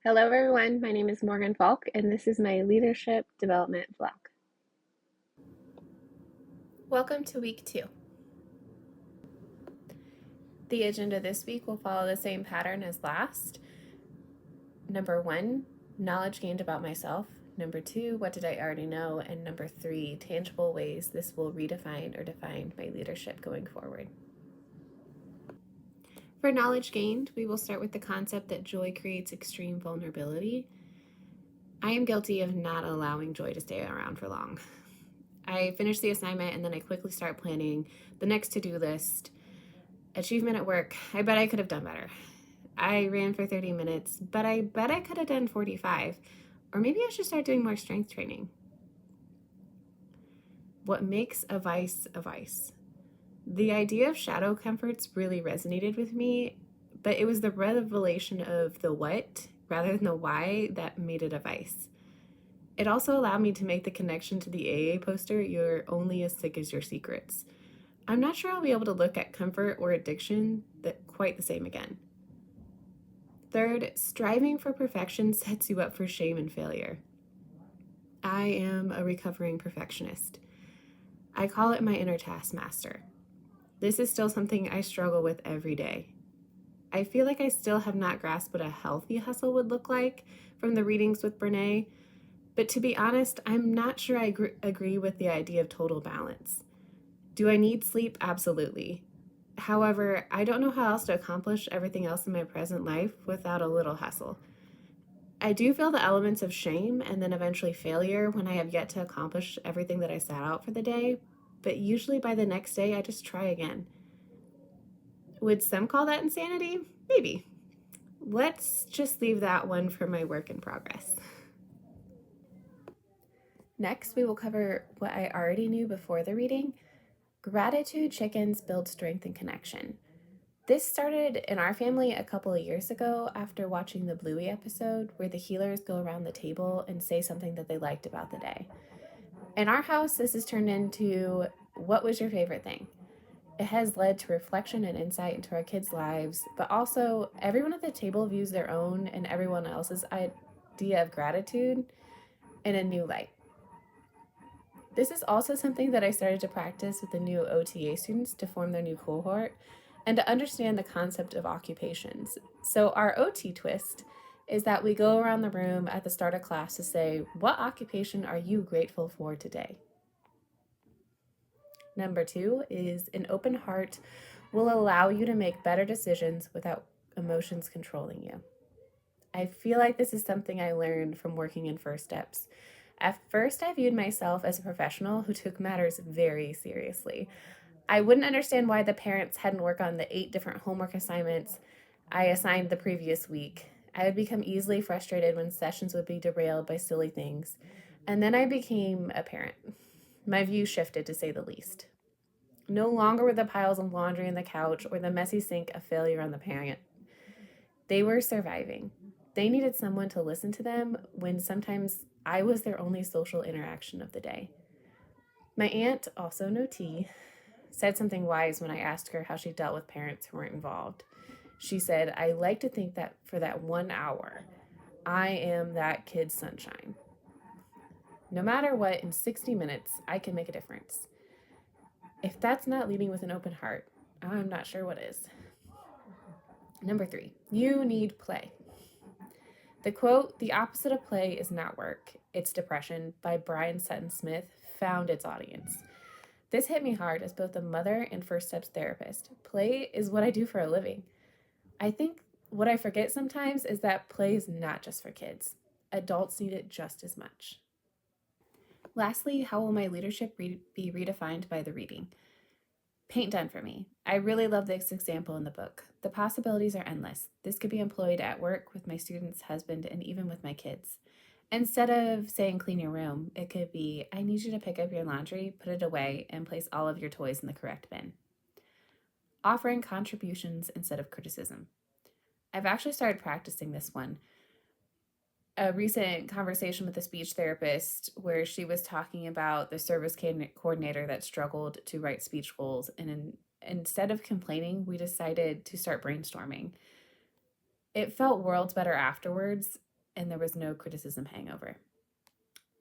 Hello, everyone. My name is Morgan Falk, and this is my leadership development vlog. Welcome to week 2. The agenda this week will follow the same pattern as last. Number 1, knowledge gained about myself. Number 2, what did I already know? And number 3, tangible ways this will redefine or define my leadership going forward. For knowledge gained, we will start with the concept that joy creates extreme vulnerability. I am guilty of not allowing joy to stay around for long. I finish the assignment and then I quickly start planning the next to-do list. Achievement at work, I bet I could have done better. I ran for 30 minutes, but I bet I could have done 45. Or maybe I should start doing more strength training. What makes a vice a vice? The idea of shadow comforts really resonated with me, but it was the revelation of the what rather than the why that made it a vice. It also allowed me to make the connection to the AA poster, "You're only as sick as your secrets." I'm not sure I'll be able to look at comfort or addiction quite the same again. Third, striving for perfection sets you up for shame and failure. I am a recovering perfectionist. I call it my inner taskmaster. This is still something I struggle with every day. I feel like I still have not grasped what a healthy hustle would look like from the readings with Brene, but to be honest, I'm not sure I agree with the idea of total balance. Do I need sleep? Absolutely. However, I don't know how else to accomplish everything else in my present life without a little hustle. I do feel the elements of shame and then eventually failure when I have yet to accomplish everything that I set out for the day, but usually by the next day, I just try again. Would some call that insanity? Maybe. Let's just leave that one for my work in progress. Next, we will cover what I already knew before the reading. Gratitude chickens build strength and connection. This started in our family a couple of years ago after watching the Bluey episode where the healers go around the table and say something that they liked about the day. In our house, this has turned into what was your favorite thing? It has led to reflection and insight into our kids' lives, but also everyone at the table views their own and everyone else's idea of gratitude in a new light. This is also something that I started to practice with the new OTA students to form their new cohort and to understand the concept of occupations. So our OT twist is that we go around the room at the start of class to say, what occupation are you grateful for today? Number 2 is an open heart will allow you to make better decisions without emotions controlling you. I feel like this is something I learned from working in First Steps. At first, I viewed myself as a professional who took matters very seriously. I wouldn't understand why the parents hadn't worked on the 8 different homework assignments I assigned the previous week. I would become easily frustrated when sessions would be derailed by silly things. And then I became a parent. My view shifted, to say the least. No longer were the piles of laundry on the couch or the messy sink a failure on the parent. They were surviving. They needed someone to listen to them when sometimes I was their only social interaction of the day. My aunt, also no T, said something wise when I asked her how she dealt with parents who weren't involved. She said, I like to think that for that 1 hour, I am that kid's sunshine. No matter what, in 60 minutes, I can make a difference. If that's not leading with an open heart, I'm not sure what is. Number 3, you need play. The quote, "The opposite of play is not work, it's depression," by Brian Sutton Smith found its audience. This hit me hard as both a mother and First Steps therapist. Play is what I do for a living. I think what I forget sometimes is that play is not just for kids. Adults need it just as much. Lastly, how will my leadership be redefined by the reading? Paint done for me. I really love this example in the book. The possibilities are endless. This could be employed at work, with my student's husband, and even with my kids. Instead of saying clean your room, it could be, I need you to pick up your laundry, put it away, and place all of your toys in the correct bin. Offering contributions instead of criticism. I've actually started practicing this one. A recent conversation with a speech therapist where she was talking about the service coordinator that struggled to write speech goals, and instead of complaining, we decided to start brainstorming. It felt worlds better afterwards. and there was no criticism hangover.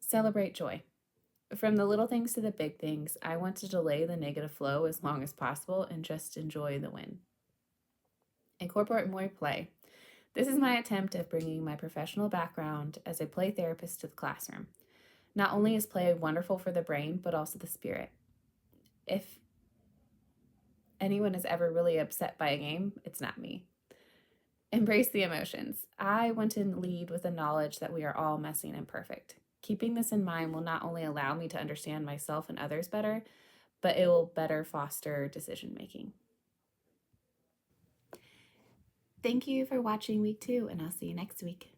Celebrate joy. From the little things to the big things, I want to delay the negative flow as long as possible and just enjoy the win. Incorporate more play. This is my attempt at bringing my professional background as a play therapist to the classroom. Not only is play wonderful for the brain, but also the spirit. If anyone is ever really upset by a game, it's not me. Embrace the emotions. I want to lead with the knowledge that we are all messy and imperfect. Keeping this in mind will not only allow me to understand myself and others better, but it will better foster decision making. Thank you for watching week 2, and I'll see you next week.